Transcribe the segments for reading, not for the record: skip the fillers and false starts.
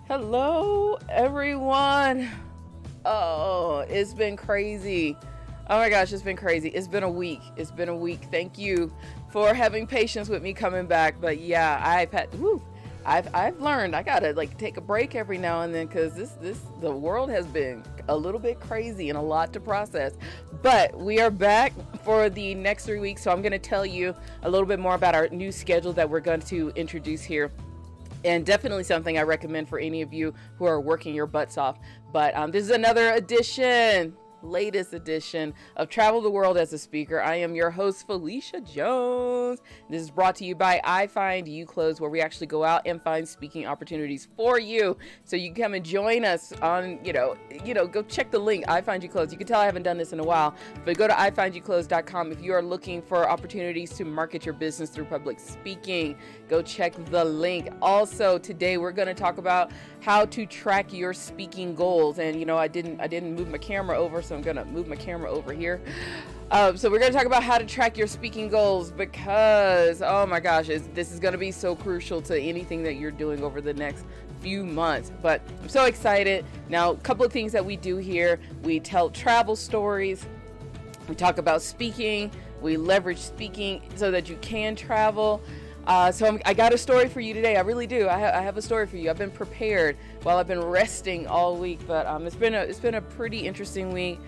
Hello, everyone. Oh, it's been crazy. Oh my gosh, it's been crazy. It's been a week. It's been a week. Thank you for having patience with me coming back. But yeah, I've learned I gotta take a break every now and then because the world has been a little bit crazy and a lot to process. But we are back for the next 3 weeks, so I'm gonna tell you a little bit more about our new schedule that we're going to introduce here, and definitely something I recommend for any of you who are working your butts off. But this is another latest edition of Travel the World as a Speaker. I am your host, Phylecia Jones. This is brought to you by iFind You Close, where we actually go out and find speaking opportunities for you. So you can come and join us on, go check the link, iFind You Close. You can tell I haven't done this in a while, but go to ifindyouclose.com if you are looking for opportunities to market your business through public speaking. Go check the link. Also, today we're going to talk about how to track your speaking goals. And I didn't move my camera over, so I'm gonna move my camera over here. So we're gonna talk about how to track your speaking goals, because oh my gosh, this is gonna be so crucial to anything that you're doing over the next few months. But I'm so excited. Now, a couple of things that we do here: we tell travel stories, we talk about speaking, we leverage speaking so that you can travel. I got a story for you today. I really do. I have a story for you. I've been prepared while I've been resting all week, but it's been a pretty interesting week.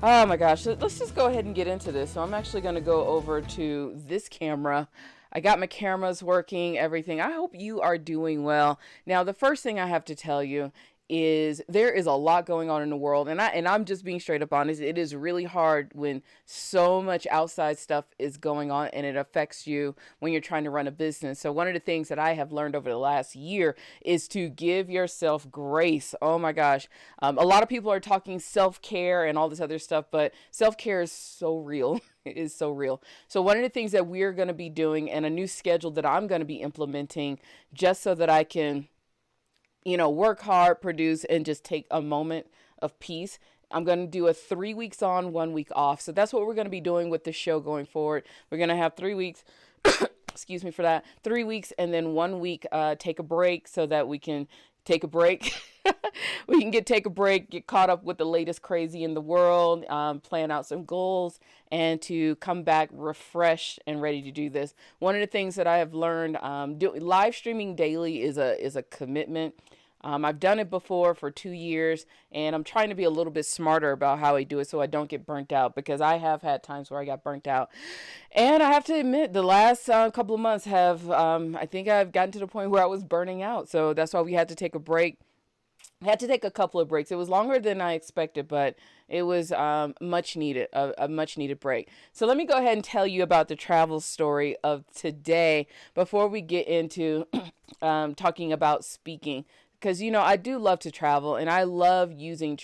Oh my gosh. Let's just go ahead and get into this. So I'm actually going to go over to this camera. I got my cameras working, everything. I hope you are doing well. Now, the first thing I have to tell you is there is a lot going on in the world, and I'm just being straight up honest. It is really hard when so much outside stuff is going on and it affects you when you're trying to run a business. So one of the things that I have learned over the last year is to give yourself grace. Oh my gosh. A lot of people are talking self-care and all this other stuff, but self-care is so real. It is so real. So one of the things that we're going to be doing, and a new schedule that I'm going to be implementing just so that I can work hard, produce, and just take a moment of peace. I'm going to do a 3 weeks on, 1 week off. So that's what we're going to be doing with the show going forward. We're going to have 3 weeks, excuse me for that, 3 weeks, and then 1 week take a break so that we can take a break. Take a break, get caught up with the latest crazy in the world, plan out some goals, and to come back refreshed and ready to do this. One of the things that I have learned, live streaming daily is a commitment. I've done it before for 2 years, and I'm trying to be a little bit smarter about how I do it so I don't get burnt out, because I have had times where I got burnt out. And I have to admit, the last couple of months I think I've gotten to the point where I was burning out. So that's why we had to take a break. I had to take a couple of breaks. It was longer than I expected, but it was much needed, a much needed break. So let me go ahead and tell you about the travel story of today before we get into talking about speaking. Because, I do love to travel, and I love using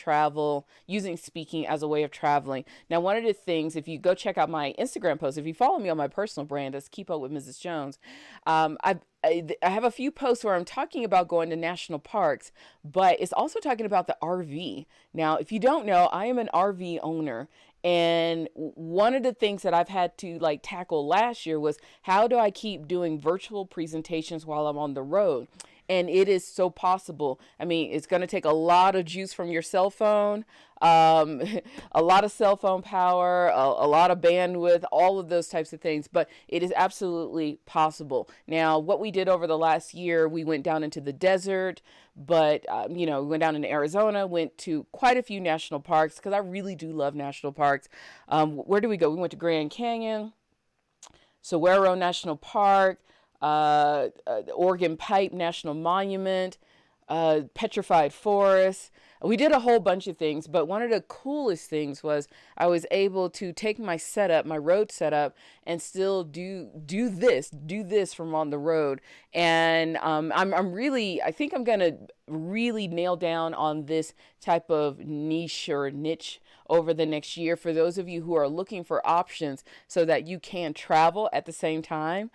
speaking as a way of traveling. Now, one of the things, if you go check out my Instagram post, if you follow me on my personal brand as Keep Up with Mrs. Jones, I have a few posts where I'm talking about going to national parks, but it's also talking about the RV. Now, if you don't know, I am an RV owner. And one of the things that I've had to tackle last year was, how do I keep doing virtual presentations while I'm on the road? And it is so possible. I mean, it's going to take a lot of juice from your cell phone, a lot of cell phone power, a lot of bandwidth, all of those types of things. But it is absolutely possible. Now, what we did over the last year, we went down into the desert, but, we went down into Arizona, went to quite a few national parks, because I really do love national parks. Where did we go? We went to Grand Canyon, Saguaro National Park, Oregon Pipe National Monument, Petrified Forest. We did a whole bunch of things, but one of the coolest things was I was able to take my road setup, and still do this from on the road. And I think I'm gonna really nail down on this type of niche over the next year for those of you who are looking for options so that you can travel at the same time,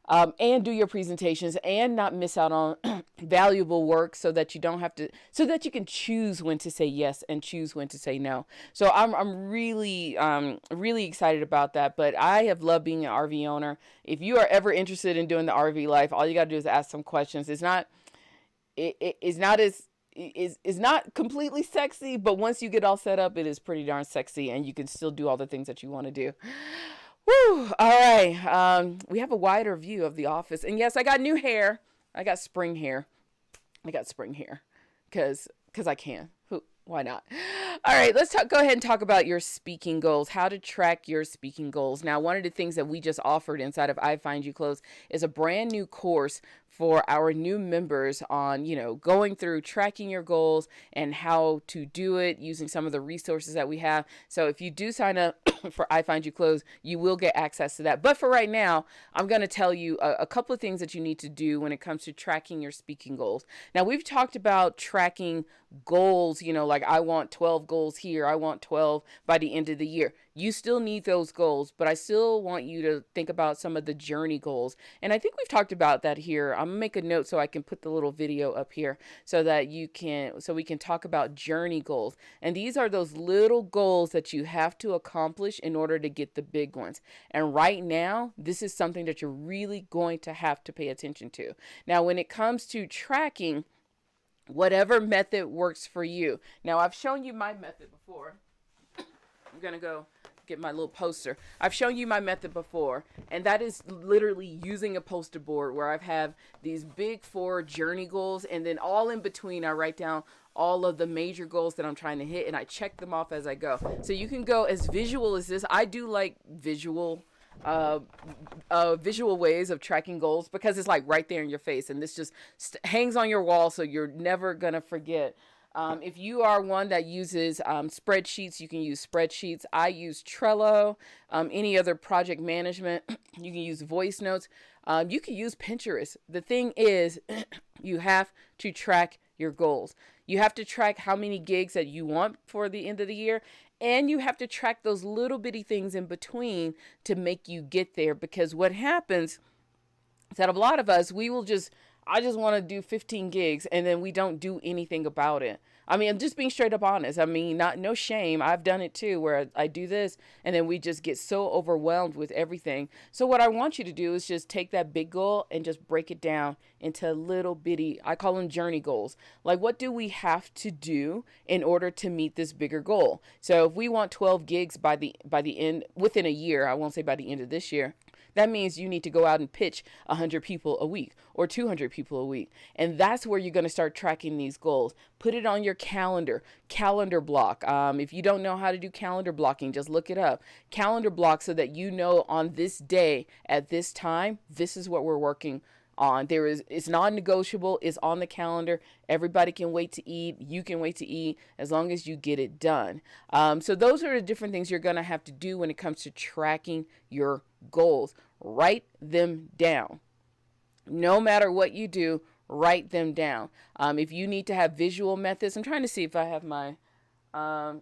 and do your presentations and not miss out on valuable work, so that you can choose when to say yes and choose when to say no. So I'm really excited about that. But I have loved being an RV owner. If you are ever interested in doing the RV life, all you got to do is ask some questions. it is not as is not completely sexy, but once you get all set up, it is pretty darn sexy, and you can still do all the things that you want to do. Woo! All right. We have a wider view of the office, and yes, I got new hair. I got spring hair. Because I can. Why not? All right, let's go ahead and talk about your speaking goals, how to track your speaking goals. Now, one of the things that we just offered inside of iFind You Close is a brand new course for our new members on, going through tracking your goals and how to do it using some of the resources that we have. So if you do sign up for iFind You Close, you will get access to that. But for right now, I'm going to tell you a couple of things that you need to do when it comes to tracking your speaking goals. Now, we've talked about tracking goals, like I want 12 goals here. I want 12 by the end of the year. You still need those goals, but I still want you to think about some of the journey goals. And I think we've talked about that here. I'm gonna make a note so I can put the little video up here so that we can talk about journey goals. And these are those little goals that you have to accomplish in order to get the big ones. And right now, this is something that you're really going to have to pay attention to. Now, when it comes to tracking, whatever method works for you. Now, I've shown you my method before. I'm going to go get my little poster. I've shown you my method before, and that is literally using a poster board where I've have these big 4 journey goals, and then all in between I write down all of the major goals that I'm trying to hit, and I check them off as I go. So you can go as visual as this. I do like visual ways of tracking goals because it's like right there in your face, and this just hangs on your wall, so you're never gonna forget. If you are one that uses spreadsheets, you can use spreadsheets. I use Trello. Any other project management, you can use voice notes. You can use Pinterest. The thing is, you have to track your goals. You have to track how many gigs that you want for the end of the year. And you have to track those little bitty things in between to make you get there. Because what happens is that a lot of us, I just want to do 15 gigs and then we don't do anything about it. I mean, I'm just being straight up honest. I mean, no shame. I've done it too, where I do this and then we just get so overwhelmed with everything. So what I want you to do is just take that big goal and just break it down into little bitty, I call them journey goals. Like, what do we have to do in order to meet this bigger goal? So if we want 12 gigs by the end, within a year, I won't say by the end of this year, that means you need to go out and pitch 100 people a week or 200 people a week. And that's where you're going to start tracking these goals. Put it on your calendar block. If you don't know how to do calendar blocking, just look it up. Calendar block so that you know on this day at this time, this is what we're working on. It's non-negotiable. It's on the calendar. Everybody can wait to eat. You can wait to eat as long as you get it done. So those are the different things you're going to have to do when it comes to tracking your goals. Write them down. No matter what you do, write them down. If you need to have visual methods, I'm trying to see if I have my, I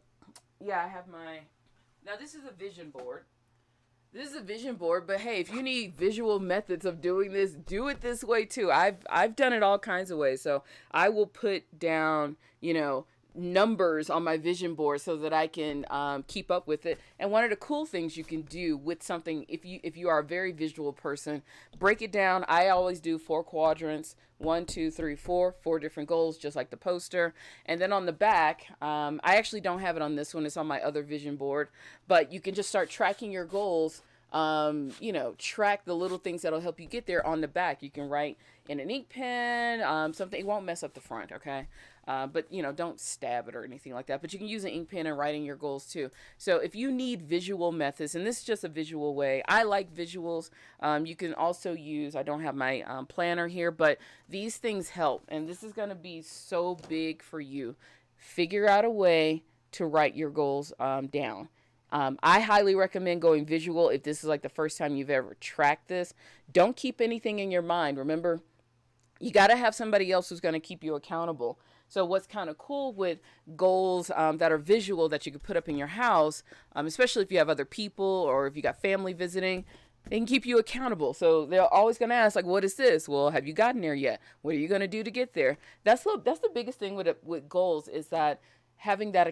have my, now this is a vision board. This is a vision board, but hey, if you need visual methods of doing this, do it this way too. I've done it all kinds of ways. So I will put down, numbers on my vision board so that I can keep up with it. And one of the cool things you can do with something, if you are a very visual person, break it down. I always do 4 quadrants, 1, 2, 3, 4 different goals, just like the poster. And then on the back, I actually don't have it on this one. It's on my other vision board, but you can just start tracking your goals. Track the little things that'll help you get there on the back. You can write in an ink pen, something. It won't mess up the front, okay? But don't stab it or anything like that. But you can use an ink pen and writing your goals too. So if you need visual methods, and this is just a visual way, I like visuals. You can also use, I don't have my planner here, but these things help. And this is going to be so big for you. Figure out a way to write your goals down. I highly recommend going visual if this is like the first time you've ever tracked this. Don't keep anything in your mind. Remember, you got to have somebody else who's going to keep you accountable. So what's kind of cool with goals that are visual that you could put up in your house, especially if you have other people or if you got family visiting, they can keep you accountable. So they're always going to ask, like, what is this? Well, have you gotten there yet? What are you going to do to get there? That's the biggest thing with goals is that having that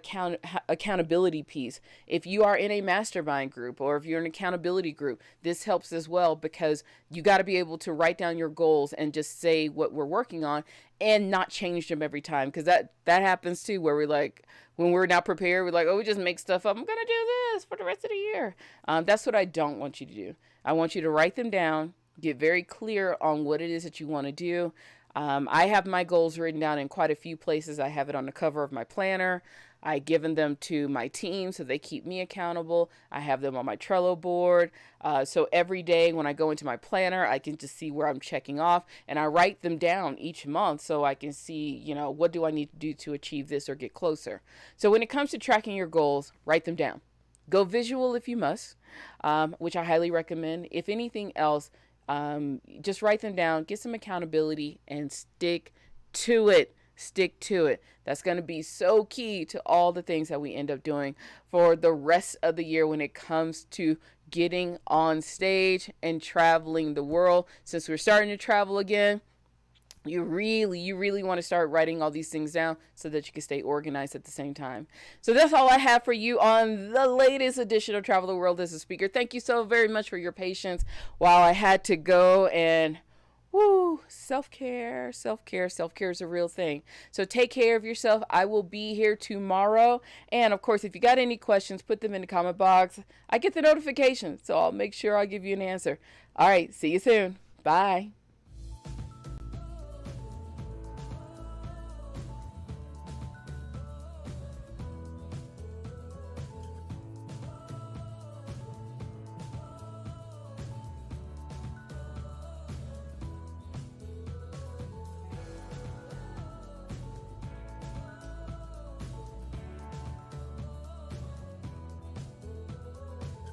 accountability piece. If you are in a mastermind group or if you're in an accountability group, this helps as well, because you got to be able to write down your goals and just say what we're working on and not change them every time, because that happens too, where we're like, when we're not prepared, we're like, oh, we just make stuff up. I'm gonna do this for the rest of the year. That's what I don't want you to do. I want you to write them down, get very clear on what it is that you want to do. I have my goals written down in quite a few places. I have it on the cover of my planner. I've given them to my team so they keep me accountable. I have them on my Trello board. So every day when I go into my planner, I can just see where I'm checking off, and I write them down each month so I can see, what do I need to do to achieve this or get closer. So when it comes to tracking your goals, write them down. Go visual if you must, which I highly recommend. If anything else, just write them down, get some accountability, and stick to it. Stick to it. That's going to be so key to all the things that we end up doing for the rest of the year when it comes to getting on stage and traveling the world. Since we're starting to travel again, you really want to start writing all these things down so that you can stay organized at the same time. So that's all I have for you on the latest edition of Travel the World as a Speaker. Thank you so very much for your patience while I had to go and self-care is a real thing. So take care of yourself. I will be here tomorrow. And of course, if you got any questions, put them in the comment box. I get the notifications, so I'll make sure I'll give you an answer. All right, see you soon. Bye.